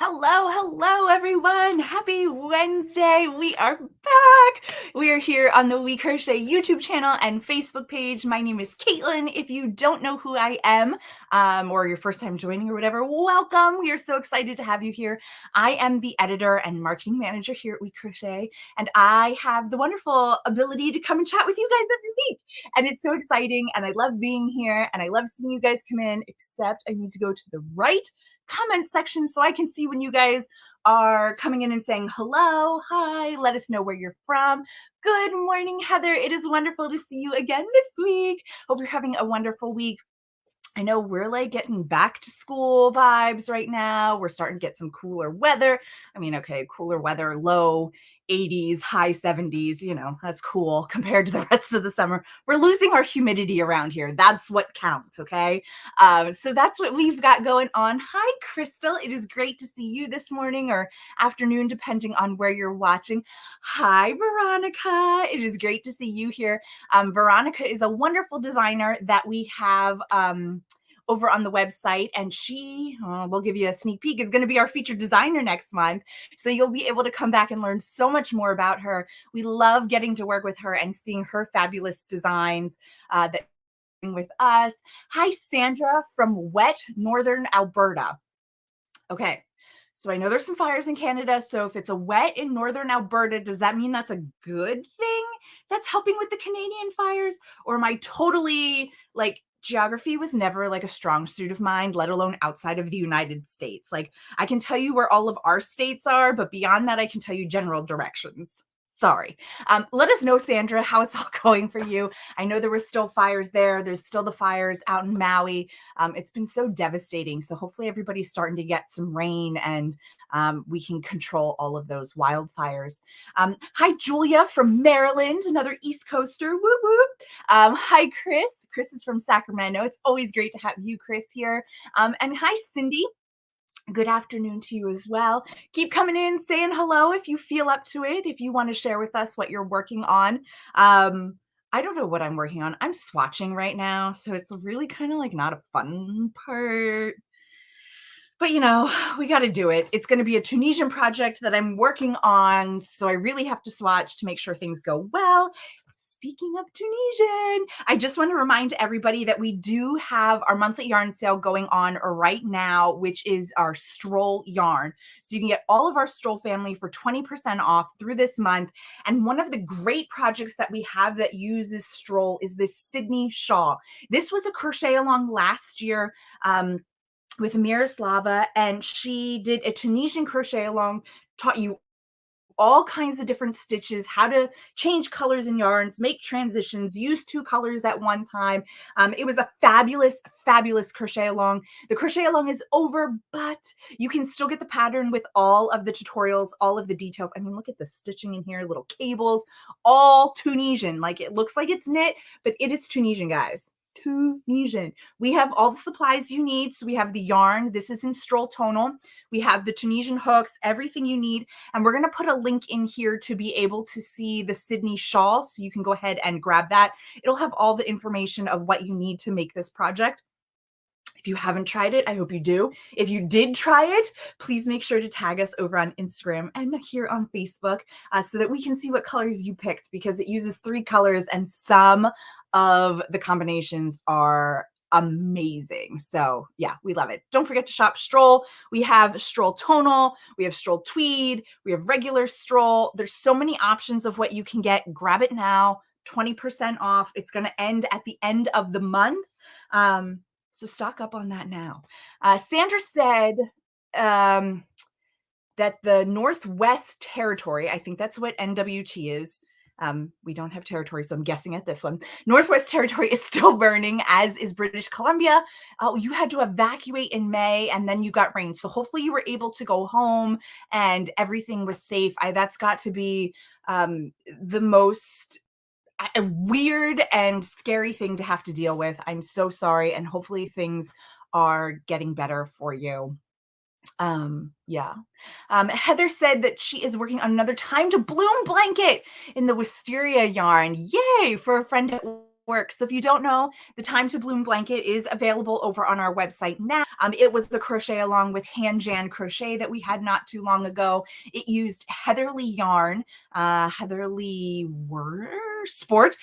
Hello, everyone. Happy Wednesday. We are back. We are here on the WeCrochet YouTube channel and Facebook page. My name is Caitlin. If you don't know who I am, or your first time joining or whatever, welcome. We are so excited to have you here. I am the editor and marketing manager here at WeCrochet, and I have the wonderful ability to come and chat with you guys every week. And it's so exciting, and I love being here, and I love seeing you guys come in, except I need to go to the right comment section so I can see when you guys are coming in and saying hello, hi, let us know where you're from. Good morning, Heather. It is wonderful to see you again this week. Hope you're having a wonderful week. I know we're like getting back to school vibes right now. We're starting to get some cooler weather. I mean, okay, cooler weather, low 80s, high 70s, that's cool compared to the rest of the summer. We're losing our humidity around here. That's what counts, okay? So that's what we've got going on. Hi, Crystal. It is great to see you this morning or afternoon, depending on where you're watching. Hi, Veronica. It is great to see you here. Veronica is a wonderful designer that we have over on the website, and she, we'll give you a sneak peek, is going to be our featured designer next month. So you'll be able to come back and learn so much more about her. We love getting to work with her and seeing her fabulous designs that with us. Hi, Sandra from wet northern Alberta. Okay. So I know there's some fires in Canada. So if it's a wet in northern Alberta, does that mean that's a good thing that's helping with the Canadian fires? Or am I totally like, geography was never like a strong suit of mine, let alone outside of the United States. Like I can tell you where all of our states are, but beyond that, I can tell you general directions. Sorry. Let us know, Sandra, how it's all going for you. I know there were still fires there. There's still the fires out in Maui. It's been so devastating. So hopefully everybody's starting to get some rain and we can control all of those wildfires. Hi, Julia from Maryland, another East Coaster. Woo woo. Hi, Chris. Chris is from Sacramento. It's always great to have you, Chris, here. And hi, Cindy. Good afternoon to you as well. Keep coming in, saying hello if you feel up to it, if you want to share with us what you're working on. I don't know what I'm working on. I'm swatching right now, so it's really kind of like not a fun part. But we got to do it. It's going to be a Tunisian project that I'm working on, so I really have to swatch to make sure things go well. Speaking of Tunisian, I just want to remind everybody that we do have our monthly yarn sale going on right now, which is our stroll yarn. So you can get all of our stroll family for 20% off through this month. And one of the great projects that we have that uses stroll is this Sydney shawl. This was a crochet along last year with Miroslava, and she did a Tunisian crochet along, taught you all kinds of different stitches, how to change colors in yarns, make transitions, use two colors at one time. It was a fabulous, fabulous crochet along. The crochet along is over, but you can still get the pattern with all of the tutorials, all of the details. I mean, look at the stitching in here, little cables, all Tunisian. Like it looks like it's knit, but it is Tunisian, guys. Tunisian. We have all the supplies you need. So we have the yarn. This is in Stroll Tonal. We have the Tunisian hooks, everything you need. And we're going to put a link in here to be able to see the Sydney shawl. So you can go ahead and grab that. It'll have all the information of what you need to make this project. If you haven't tried it, I hope you do. If you did try it, please make sure to tag us over on Instagram and here on Facebook so that we can see what colors you picked, because it uses 3 colors and some of the combinations are amazing. So yeah, we love it. Don't forget to shop Stroll. We have Stroll Tonal, we have Stroll Tweed, we have regular Stroll. There's so many options of what you can get. Grab it now, 20% off. It's going to end at the end of the month. So stock up on that now. Sandra said that the Northwest Territory, I think that's what NWT is. We don't have territory, so I'm guessing at this one. Northwest Territory is still burning, as is British Columbia. Oh, you had to evacuate in May, and then you got rain. So hopefully you were able to go home and everything was safe. That's got to be the most a weird and scary thing to have to deal with. I'm so sorry, and hopefully things are getting better for you. Yeah. Heather said that she is working on another Time to Bloom blanket in the wisteria yarn. Yay, for a friend at works. So if you don't know, the Time to Bloom blanket is available over on our website now. It was the crochet along with Hand Jan Crochet that we had not too long ago. It used Heatherly yarn, Heatherly Sport.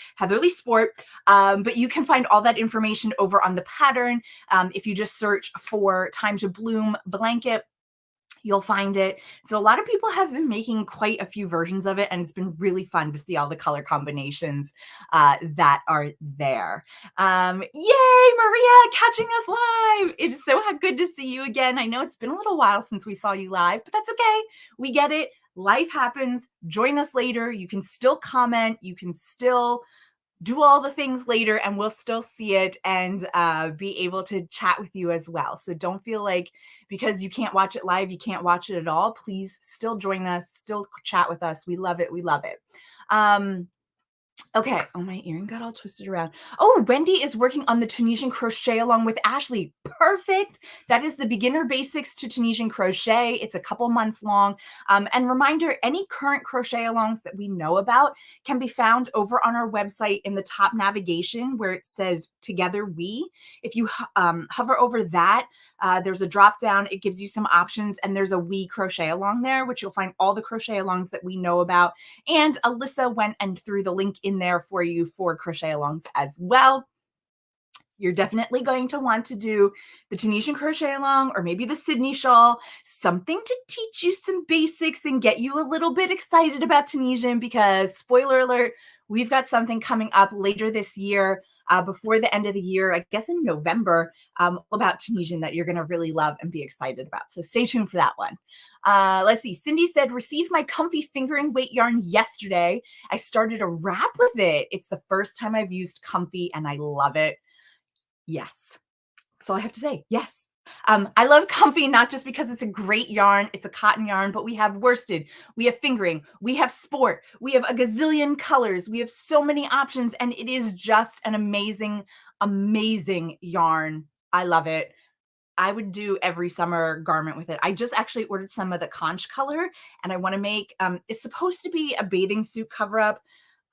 But you can find all that information over on the pattern. If you just search for Time to Bloom blanket, you'll find it. So a lot of people have been making quite a few versions of it, and it's been really fun to see all the color combinations that are there. Yay, Maria, catching us live. It's so good to see you again. I know it's been a little while since we saw you live, but that's okay. We get it. Life happens. Join us later. You can still comment. You can still do all the things later, and we'll still see it and be able to chat with you as well. So don't feel like because you can't watch it live, you can't watch it at all. Please still join us, still chat with us. We love it. We love it. Okay. Oh, my earring got all twisted around. Oh, Wendy is working on the Tunisian crochet along with Ashley. Perfect. That is the beginner basics to Tunisian crochet. It's a couple months long. And reminder, any current crochet alongs that we know about can be found over on our website in the top navigation where it says Together We. If you hover over that, there's a drop down. It gives you some options, and there's a WeCrochet along there, which you'll find all the crochet alongs that we know about. And Alyssa went and threw the link in there for you for crochet alongs as well. You're definitely going to want to do the Tunisian crochet along or maybe the Sydney shawl, something to teach you some basics and get you a little bit excited about Tunisian, because spoiler alert, we've got something coming up later this year, before the end of the year, I guess in November, about Tunisian that you're going to really love and be excited about. So stay tuned for that one. Let's see. Cindy said, received my comfy fingering weight yarn yesterday. I started a wrap with it. It's the first time I've used comfy and I love it. Yes. That's all I have to say. Yes. I love comfy, not just because it's a great yarn, it's a cotton yarn, but we have worsted, we have fingering, we have sport, we have a gazillion colors, we have so many options, and it is just an amazing, amazing yarn. I love it. I would do every summer garment with it. I just actually ordered some of the conch color, and I want to make, it's supposed to be a bathing suit cover up.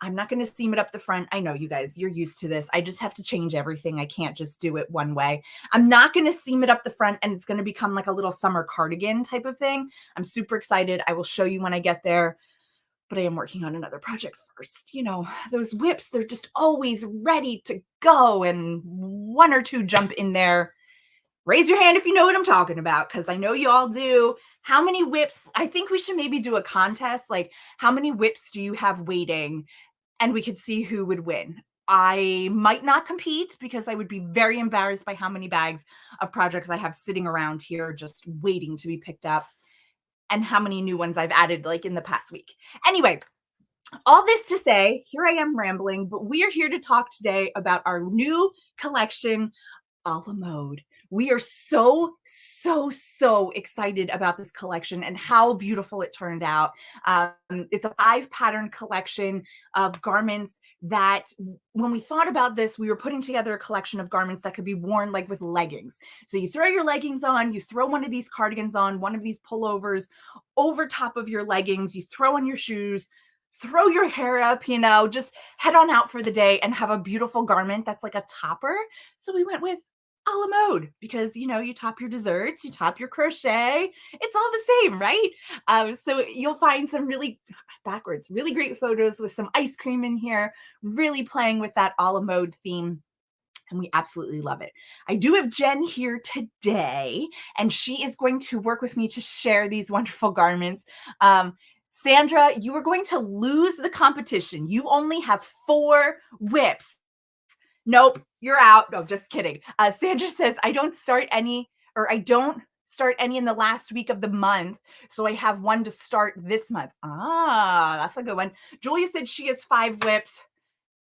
I'm not going to seam it up the front. I know you guys, you're used to this. I just have to change everything. I can't just do it one way. I'm not going to seam it up the front, and it's going to become like a little summer cardigan type of thing. I'm super excited. I will show you when I get there, but I am working on another project first. You know, those whips, they're just always ready to go, and one or two jump in there. Raise your hand if you know what I'm talking about, because I know you all do. How many whips? I think we should maybe do a contest. Like, how many whips do you have waiting? And we could see who would win. I might not compete because I would be very embarrassed by how many bags of projects I have sitting around here just waiting to be picked up, and how many new ones I've added like in the past week. Anyway, all this to say, here I am rambling, but we are here to talk today about our new collection, a la mode. We are so, so, so excited about this collection and how beautiful it turned out. It's a 5-pattern collection of garments that, when we thought about this, we were putting together a collection of garments that could be worn like with leggings. So you throw your leggings on, you throw one of these cardigans on, one of these pullovers over top of your leggings, you throw on your shoes, throw your hair up, you know, just head on out for the day and have a beautiful garment that's like a topper. So we went with a la mode because, you know, you top your desserts, you top your crochet. It's all the same, right? So you'll find some really really great photos with some ice cream in here, really playing with that a la mode theme. And we absolutely love it. I do have Jen here today, and she is going to work with me to share these wonderful garments. Sandra, you are going to lose the competition. You only have 4 whips. Nope, you're out. No, just kidding. Sandra says, I don't start any in the last week of the month, so I have one to start this month. Ah, that's a good one. Julia said she has 5 whips.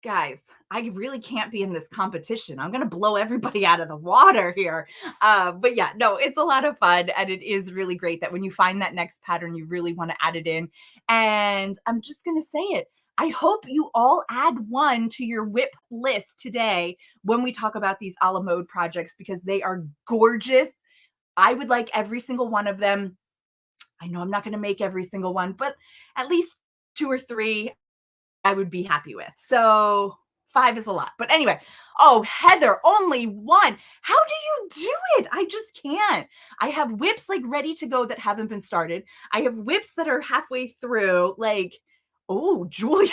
Guys, I really can't be in this competition. I'm going to blow everybody out of the water here. But yeah, no, it's a lot of fun. And it is really great that when you find that next pattern, you really want to add it in. And I'm just going to say it. I hope you all add one to your whip list today when we talk about these a la mode projects, because they are gorgeous. I would like every single one of them. I know I'm not going to make every single one, but at least 2 or 3 I would be happy with. So 5 is a lot. But anyway, oh, Heather, only one. How do you do it? I just can't. I have whips like ready to go that haven't been started. I have whips that are halfway through. Like, oh, Julia.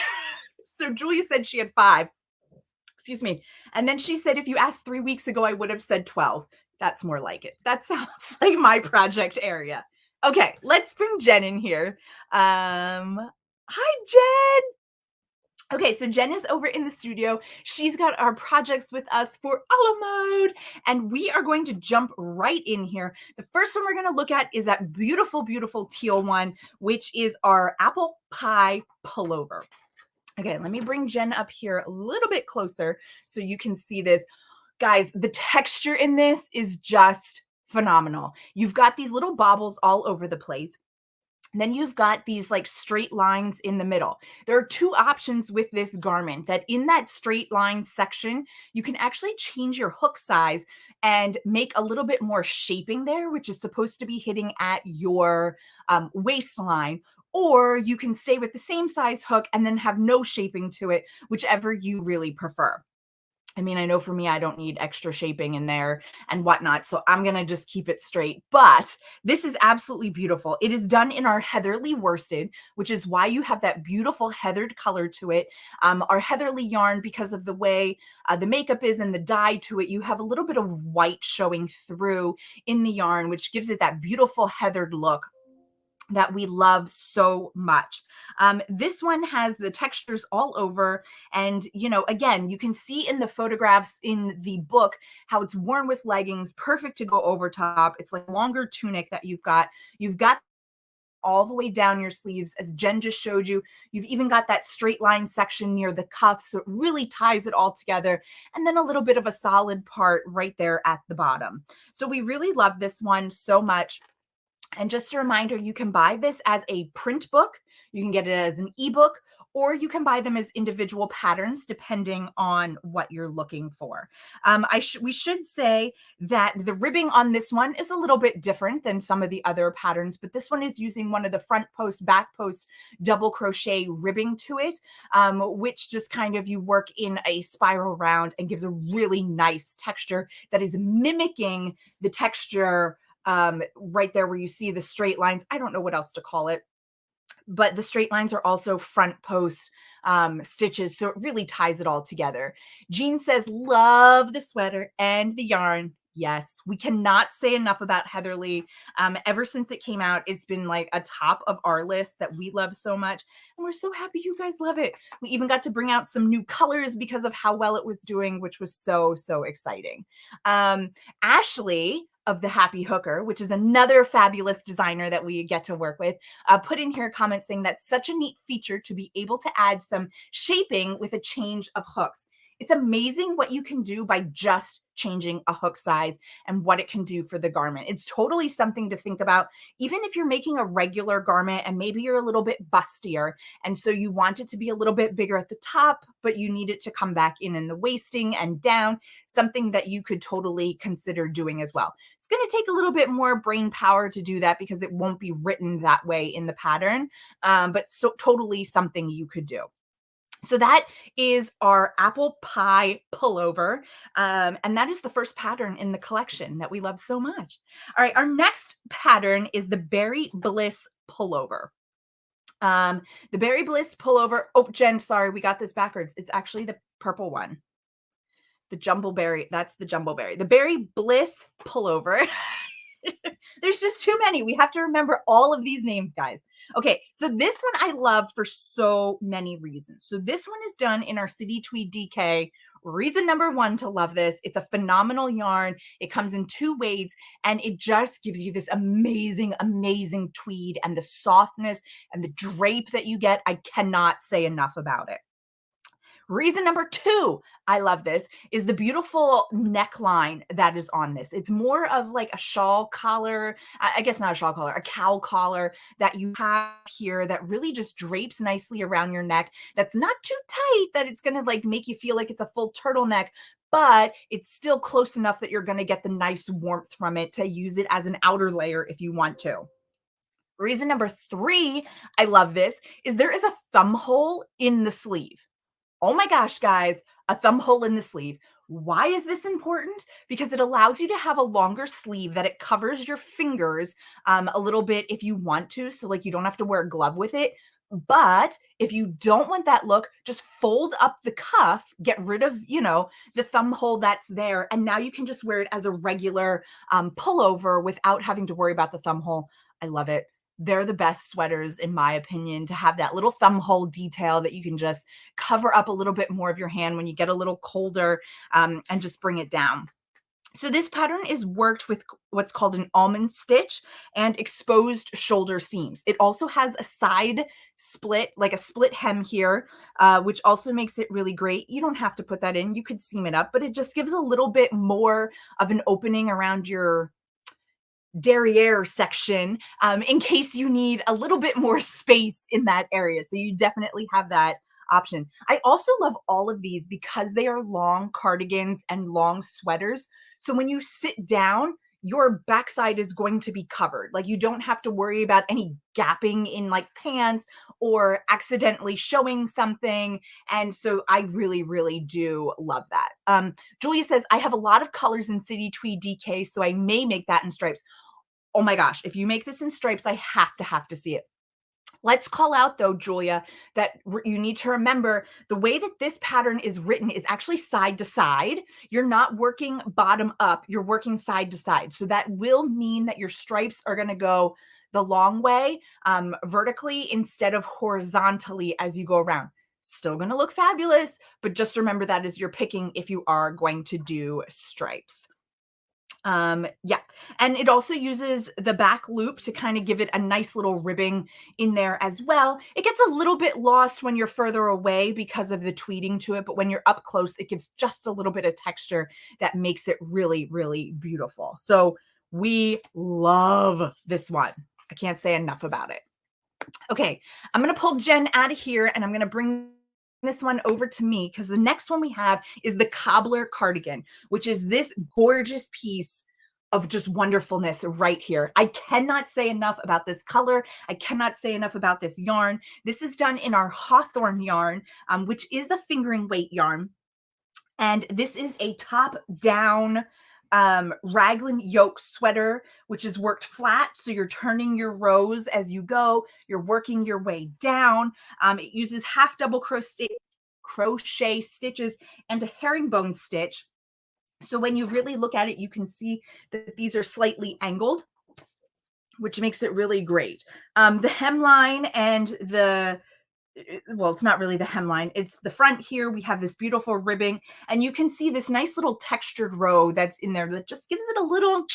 So Julia said she had 5. Excuse me. And then she said, if you asked 3 weeks ago, I would have said 12. That's more like it. That sounds like my project area. Okay, let's bring Jen in here. Hi, Jen. Okay, so Jen is over in the studio. She's got our projects with us for a la mode, and we are going to jump right in here. The first one we're going to look at is that beautiful, beautiful teal one, which is our apple pie pullover. Okay, let me bring Jen up here a little bit closer so you can see this. Guys, the texture in this is just phenomenal. You've got these little baubles all over the place. And then you've got these like straight lines in the middle. There are 2 options with this garment, that in that straight line section, you can actually change your hook size and make a little bit more shaping there, which is supposed to be hitting at your waistline. Or you can stay with the same size hook and then have no shaping to it, whichever you really prefer. I mean, I know for me, I don't need extra shaping in there and whatnot, so I'm going to just keep it straight. But this is absolutely beautiful. It is done in our heatherly worsted, which is why you have that beautiful heathered color to it. Our heatherly yarn, because of the way the makeup is and the dye to it, you have a little bit of white showing through in the yarn, which gives it that beautiful heathered look that we love so much. This one has the textures all over. And, you know, again, you can see in the photographs in the book how it's worn with leggings, perfect to go over top. It's like longer tunic that you've got. You've got all the way down your sleeves, as Jen just showed you. You've even got that straight line section near the cuffs, so it really ties it all together. And then a little bit of a solid part right there at the bottom. So we really love this one so much. And just a reminder, you can buy this as a print book, you can get it as an ebook, or you can buy them as individual patterns depending on what you're looking for. We should say that the ribbing on this one is a little bit different than some of the other patterns, but this one is using one of the front post, back post double crochet ribbing to it, which just kind of you work in a spiral round and gives a really nice texture that is mimicking the texture right there where you see the straight lines. I don't know what else to call it, but the straight lines are also front post stitches. So it really ties it all together. Jean says, love the sweater and the yarn. Yes, we cannot say enough about Heatherly. Ever since it came out, it's been like a top of our list that we love so much. And we're so happy you guys love it. We even got to bring out some new colors because of how well it was doing, which was so, so exciting. Ashley of the Happy Hooker, which is another fabulous designer that we get to work with, put in here a comment saying that's such a neat feature to be able to add some shaping with a change of hooks. It's amazing what you can do by just changing a hook size and what it can do for the garment. It's totally something to think about, even if you're making a regular garment and maybe you're a little bit bustier. And so you want it to be a little bit bigger at the top, but you need it to come back in the waisting and down, something that you could totally consider doing as well. It's going to take a little bit more brain power to do that because it won't be written that way in the pattern, but so totally something you could do. So that is our apple pie pullover. And that is the first pattern in the collection that we love so much. All right, our next pattern is the Berry Bliss pullover. The Berry Bliss pullover. Oh, Jen, sorry, we got this backwards. It's actually the purple one. The Jumbleberry. That's the Jumbleberry. The Berry Bliss pullover. There's just too many. We have to remember all of these names, guys. Okay, so this one I love for so many reasons. So this one is done in our City Tweed DK. Reason number 1 to love this, it's a phenomenal yarn. It comes in 2 weights, and it just gives you this amazing, amazing tweed, and the softness and the drape that you get. I cannot say enough about it. Reason number 2, I love this, is the beautiful neckline that is on this. It's more of like a shawl collar, I guess not a shawl collar, a cowl collar that you have here that really just drapes nicely around your neck. That's not too tight that it's going to like make you feel like it's a full turtleneck, but it's still close enough that you're going to get the nice warmth from it to use it as an outer layer if you want to. Reason number 3, I love this, is there is a thumb hole in the sleeve. Oh my gosh, guys, a thumb hole in the sleeve. Why is this important? Because it allows you to have a longer sleeve that it covers your fingers a little bit if you want to. So like you don't have to wear a glove with it. But if you don't want that look, just fold up the cuff, get rid of, the thumb hole that's there. And now you can just wear it as a regular pullover without having to worry about the thumb hole. I love it. They're the best sweaters, in my opinion, to have that little thumb hole detail that you can just cover up a little bit more of your hand when you get a little colder and just bring it down. So this pattern is worked with what's called an almond stitch and exposed shoulder seams. It also has a side split, like a split hem here, which also makes it really great. You don't have to put that in. You could seam it up, but it just gives a little bit more of an opening around your derriere section in case you need a little bit more space in that area. So you definitely have that option. I also love all of these because they are long cardigans and long sweaters. So when you sit down, your backside is going to be covered. Like you don't have to worry about any gapping in like pants or accidentally showing something. And so I really, really do love that. Julia says, I have a lot of colors in City Tweed DK, so I may make that in stripes. Oh my gosh, if you make this in stripes, I have to see it. Let's call out though, Julia, that you need to remember the way that this pattern is written is actually side to side. You're not working bottom up, you're working side to side. So that will mean that your stripes are going to go the long way vertically instead of horizontally as you go around. Still going to look fabulous, but just remember that as you're picking if you are going to do stripes. Yeah, and it also uses the back loop to kind of give it a nice little ribbing in there as well. It gets a little bit lost when you're further away because of the tweeting to it, but when you're up close, it gives just a little bit of texture that makes it really, really beautiful. So we love this one. I can't say enough about it. Okay, I'm going to pull Jen out of here and I'm going to bring this one over to me because the next one we have is the cobbler cardigan, which is this gorgeous piece of just wonderfulness right here. I cannot say enough about this color. I cannot say enough about this yarn. This is done in our Hawthorne yarn, which is a fingering weight yarn. And this is a top-down raglan yoke sweater, which is worked flat. So you're turning your rows as you go. You're working your way down. It uses half double crochet stitches and a herringbone stitch. So when you really look at it, you can see that these are slightly angled, which makes it really great. The hemline and well, it's not really the hemline. It's the front here. We have this beautiful ribbing and you can see this nice little textured row that's in there that just gives it a little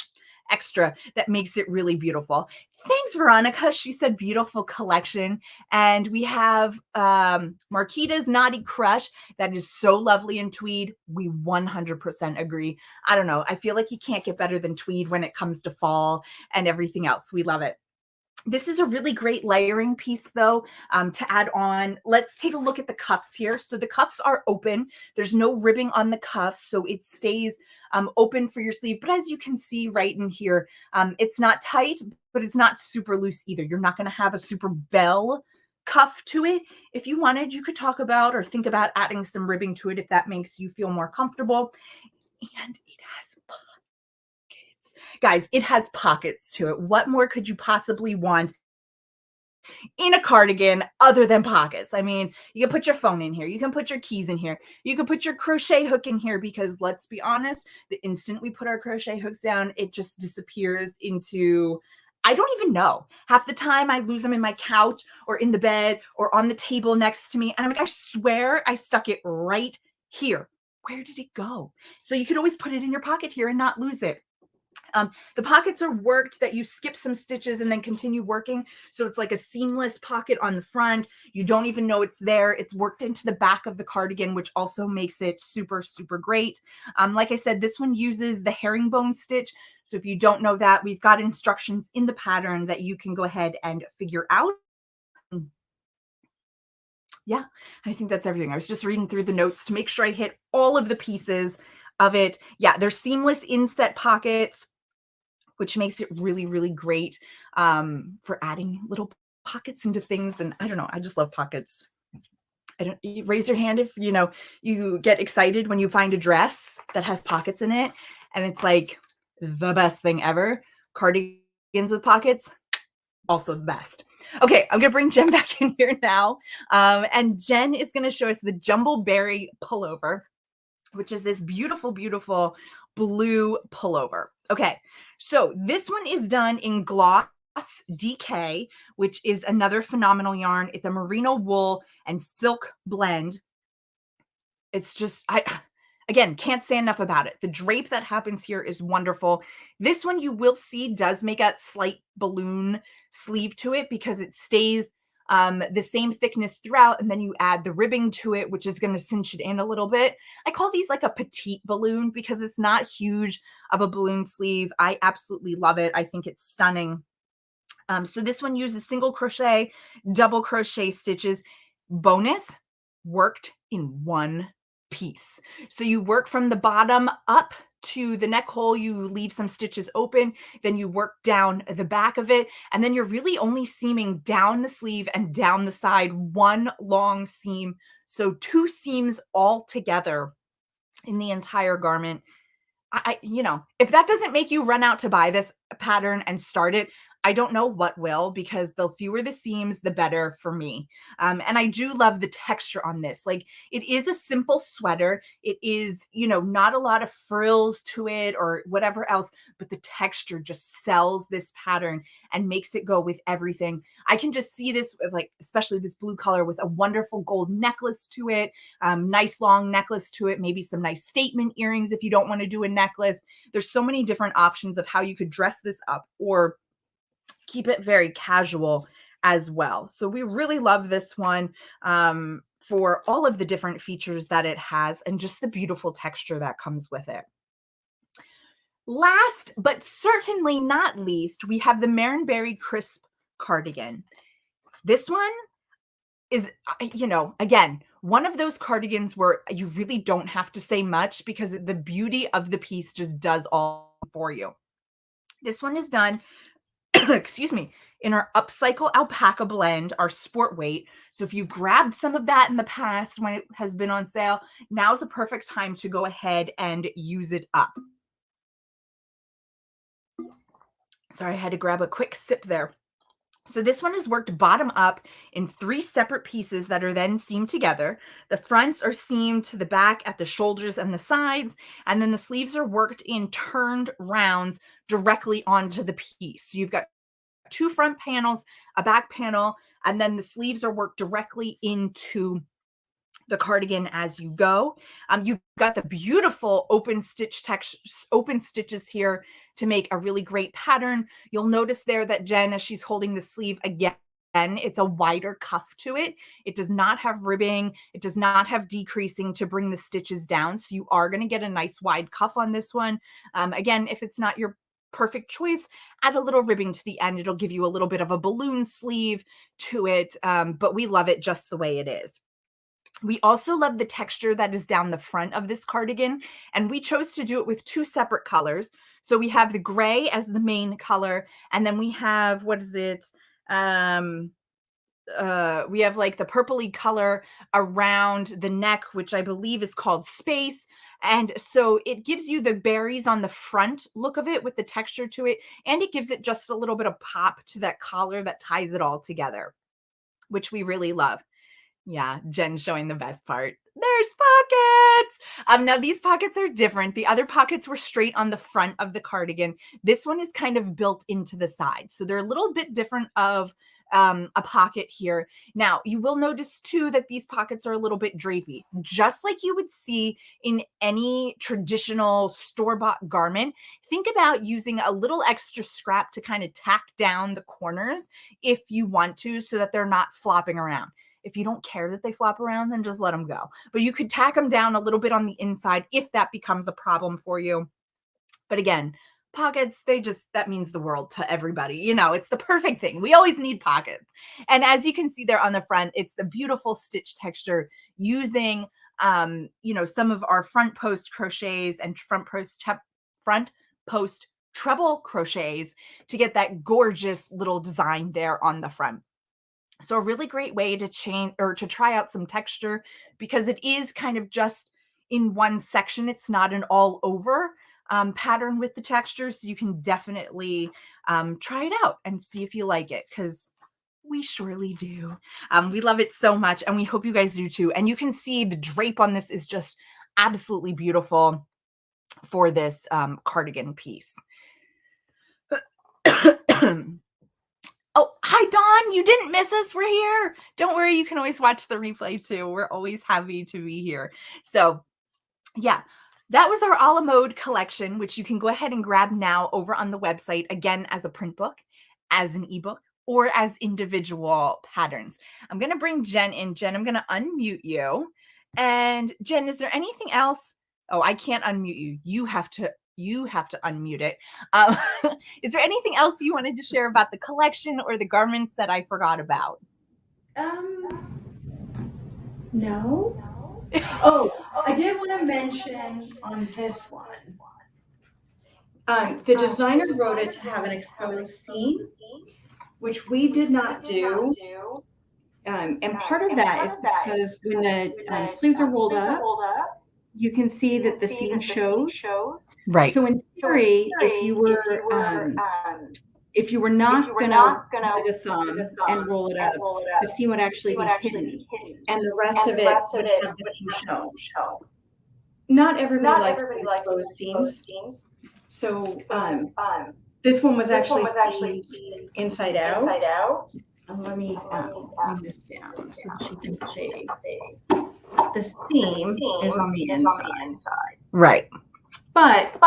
extra that makes it really beautiful. Thanks, Veronica. She said beautiful collection. And we have Marquita's Naughty Crush. That is so lovely in tweed. We 100% agree. I don't know. I feel like you can't get better than tweed when it comes to fall and everything else. We love it. This is a really great layering piece though to add on. Let's take a look at the cuffs here. So the cuffs are open. There's no ribbing on the cuffs, so it stays open for your sleeve. But as you can see right in here, it's not tight, but it's not super loose either. You're not going to have a super bell cuff to it. If you wanted, you could talk about or think about adding some ribbing to it if that makes you feel more comfortable. And it has guys, it has pockets to it. What more could you possibly want in a cardigan other than pockets? I mean, you can put your phone in here. You can put your keys in here. You can put your crochet hook in here because let's be honest, the instant we put our crochet hooks down, it just disappears into, I don't even know. Half the time I lose them in my couch or in the bed or on the table next to me. And I'm like, I swear I stuck it right here. Where did it go? So you could always put it in your pocket here and not lose it. The pockets are worked that you skip some stitches and then continue working. So it's like a seamless pocket on the front. You don't even know it's there. It's worked into the back of the cardigan, which also makes it super, super great. Like I said, this one uses the herringbone stitch. So if you don't know that, we've got instructions in the pattern that you can go ahead and figure out. Yeah, I think that's everything. I was just reading through the notes to make sure I hit all of the pieces of it. Yeah, they're seamless inset pockets, which makes it really, really great for adding little pockets into things. And I don't know, I just love pockets. I don't raise your hand if, you get excited when you find a dress that has pockets in it, and it's like the best thing ever. Cardigans with pockets, also the best. Okay, I'm gonna bring Jen back in here now. And Jen is gonna show us the Jumbleberry pullover, which is this beautiful, beautiful blue pullover. Okay, so this one is done in Gloss DK, which is another phenomenal yarn. It's a merino wool and silk blend. It's just, again, can't say enough about it. The drape that happens here is wonderful. This one you will see does make a slight balloon sleeve to it because it stays the same thickness throughout, and then you add the ribbing to it, which is going to cinch it in a little bit. I call these like a petite balloon because it's not huge of a balloon sleeve. I absolutely love it. I think it's stunning. So this one uses single crochet, double crochet stitches. Bonus, worked in one piece. So you work from the bottom up to the neck hole, you leave some stitches open, then you work down the back of it, and then you're really only seaming down the sleeve and down the side, one long seam. So 2 seams all together in the entire garment. If that doesn't make you run out to buy this pattern and start it, I don't know what will, because the fewer the seams, the better for me. And I do love the texture on this. Like, it is a simple sweater. It is, not a lot of frills to it or whatever else, but the texture just sells this pattern and makes it go with everything. I can just see this with, like, especially this blue color with a wonderful gold necklace to it, nice long necklace to it, maybe some nice statement earrings if you don't want to do a necklace. There's so many different options of how you could dress this up or keep it very casual as well. So we really love this one for all of the different features that it has and just the beautiful texture that comes with it. Last, but certainly not least, we have the Marinberry Crisp cardigan. This one is, again, one of those cardigans where you really don't have to say much because the beauty of the piece just does all for you. This one is done excuse me, in our upcycle alpaca blend, our sport weight. So if you grabbed some of that in the past when it has been on sale, now's the perfect time to go ahead and use it up. Sorry, I had to grab a quick sip there. So this one is worked bottom up in 3 separate pieces that are then seamed together. The fronts are seamed to the back at the shoulders and the sides, and then the sleeves are worked in turned rounds directly onto the piece. So you've got 2 front panels, a back panel, and then the sleeves are worked directly into the cardigan as you go. You've got the beautiful open stitches here to make a really great pattern. You'll notice there that Jen, as she's holding the sleeve again, it's a wider cuff to it. It does not have ribbing. It does not have decreasing to bring the stitches down. So you are going to get a nice wide cuff on this one. Again, if it's not your perfect choice, add a little ribbing to the end. It'll give you a little bit of a balloon sleeve to it, but we love it just the way it is. We also love the texture that is down the front of this cardigan, and we chose to do it with 2 separate colors. So we have the gray as the main color, and then we have, what is it? We have like the purpley color around the neck, which I believe is called Space. And so it gives you the berries on the front look of it with the texture to it, and it gives it just a little bit of pop to that collar that ties it all together, which we really love. Yeah, Jen showing the best part. There's pockets. Now these pockets are different. The other pockets were straight on the front of the cardigan. This one is kind of built into the side. So they're a little bit different of a pocket here. Now, you will notice too that these pockets are a little bit drapey, just like you would see in any traditional store-bought garment. Think about using a little extra scrap to kind of tack down the corners if you want to, so that they're not flopping around. If you don't care that they flop around, then just let them go. But you could tack them down a little bit on the inside if that becomes a problem for you. But again, pockets, that means the world to everybody. It's the perfect thing. We always need pockets. And as you can see there on the front, it's the beautiful stitch texture using, some of our front post crochets and front post treble crochets to get that gorgeous little design there on the front. So a really great way to change or to try out some texture, because it is kind of just in one section. It's not an all over pattern with the texture. So you can definitely try it out and see if you like it, because we surely do. We love it so much, and we hope you guys do too. And you can see the drape on this is just absolutely beautiful for this cardigan piece. Oh, hi, Dawn. You didn't miss us. We're here. Don't worry. You can always watch the replay too. We're always happy to be here. So yeah, that was our a la mode collection, which you can go ahead and grab now over on the website, again, as a print book, as an ebook, or as individual patterns. I'm going to bring Jen in. Jen, I'm going to unmute you. And Jen, is there anything else? Oh, I can't unmute you. You have to unmute it. Is there anything else you wanted to share about the collection or the garments that I forgot about? No. Oh, I did want to mention on this one, the designer wrote it to have an exposed seam, which we did not do. And part of that is because when the sleeves are rolled up, you can see that the seam shows. Right. So in theory, if you were not going to do the thumb and roll it up, the seam would actually be hidden, and the rest of it would have the seam show. Not everybody likes exposed seams. So this one was actually seamed inside out. Let me bring this down so that you can see. The seam is on the inside. Right. But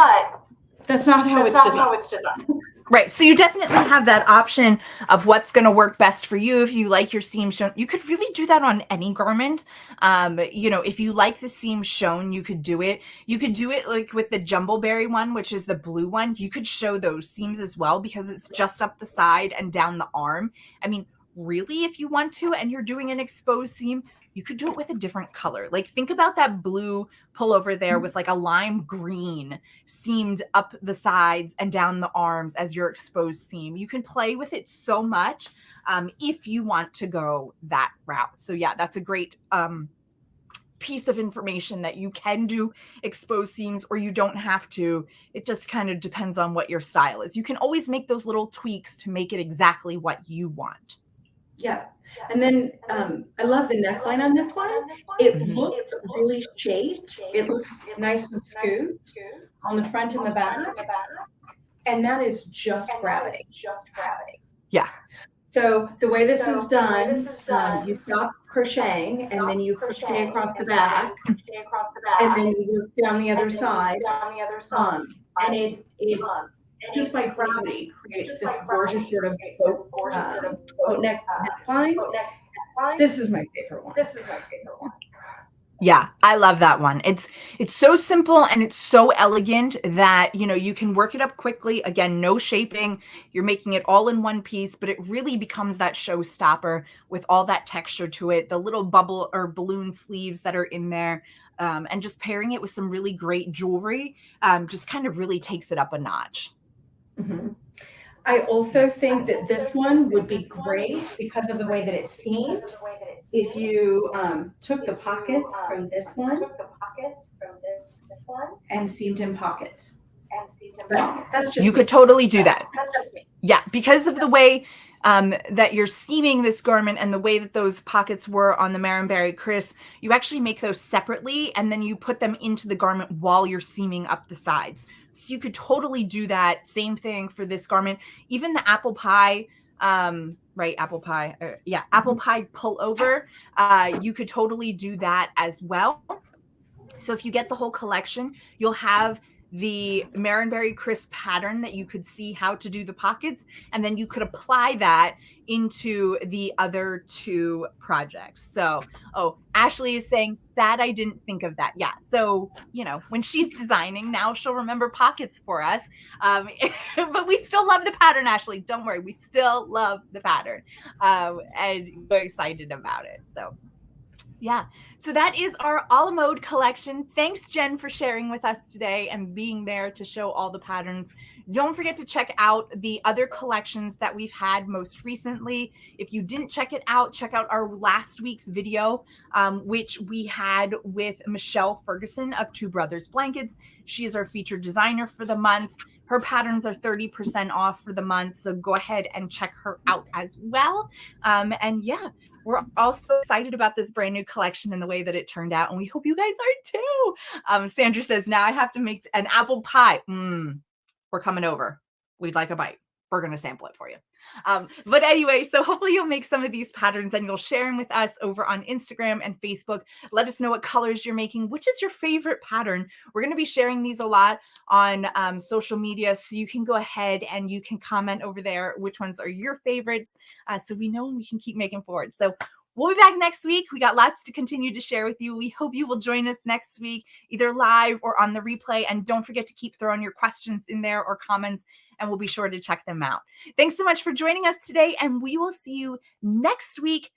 that's not how it's designed. Right. So you definitely have that option of what's going to work best for you. If you like your seam shown, you could really do that on any garment. If you like the seam shown, you could do it. You could do it like with the Jumbleberry one, which is the blue one. You could show those seams as well, because it's just up the side and down the arm. I mean, really, if you want to, and you're doing an exposed seam, you could do it with a different color. Like, think about that blue pullover there with like a lime green seamed up the sides and down the arms as your exposed seam. You can play with it so much if you want to go that route. So yeah, that's a great piece of information, that you can do exposed seams or you don't have to. It just kind of depends on what your style is. You can always make those little tweaks to make it exactly what you want. Yeah. And then I love the neckline on this one. It looks really shaped. It looks nice and scooped on the front and the back. And that is just gravity. Yeah. So the way this is done, you stop crocheting and then you crochet across the back, and then you work down the other side. And it just by gravity creates this gorgeous sort of boat neckline. This is my favorite one. Yeah, I love that one. It's so simple and it's so elegant that, you can work it up quickly. Again, no shaping. You're making it all in one piece, but it really becomes that showstopper with all that texture to it, the little bubble or balloon sleeves that are in there, and just pairing it with some really great jewelry just kind of really takes it up a notch. Mm-hmm. I also think that this one would be great because of the way that it's seamed. If you took the pockets from this one and seamed in pockets. But that's just you could totally do that. That's just me. Yeah, because of the way that you're seaming this garment and the way that those pockets were on the Marionberry Crisp, you actually make those separately and then you put them into the garment while you're seaming up the sides. So you could totally do that. Same thing for this garment. Even the apple pie, apple pie pullover, you could totally do that as well. So if you get the whole collection, you'll have the Marionberry Crisp pattern that you could see how to do the pockets, and then you could apply that into the other two projects. So, Ashley is saying, sad I didn't think of that. Yeah, so, when she's designing now, she'll remember pockets for us. But we still love the pattern, Ashley. Don't worry, we still love the pattern. And we're excited about it. So, Yeah. So that is our a la mode collection. Thanks, Jen, for sharing with us today and being there to show all the patterns. Don't forget to check out the other collections that we've had most recently. If you didn't check it out, check out our last week's video, which we had with Michelle Ferguson of Two Brothers Blankets. She is our featured designer for the month. Her patterns are 30% off for the month. So go ahead and check her out as well. And yeah, we're also excited about this brand new collection and the way that it turned out, and we hope you guys are too. Sandra says, now I have to make an apple pie. We're coming over. We'd like a bite. We're going to sample it for you. But anyway, so hopefully you'll make some of these patterns and you'll share them with us over on Instagram and Facebook. Let us know what colors you're making. Which is your favorite pattern? We're going to be sharing these a lot on social media, so you can go ahead and you can comment over there which ones are your favorites, so we know we can keep making forward. So we'll be back next week. We got lots to continue to share with you. We hope you will join us next week, either live or on the replay. And don't forget to keep throwing your questions in there or comments, and we'll be sure to check them out. Thanks so much for joining us today, and we will see you next week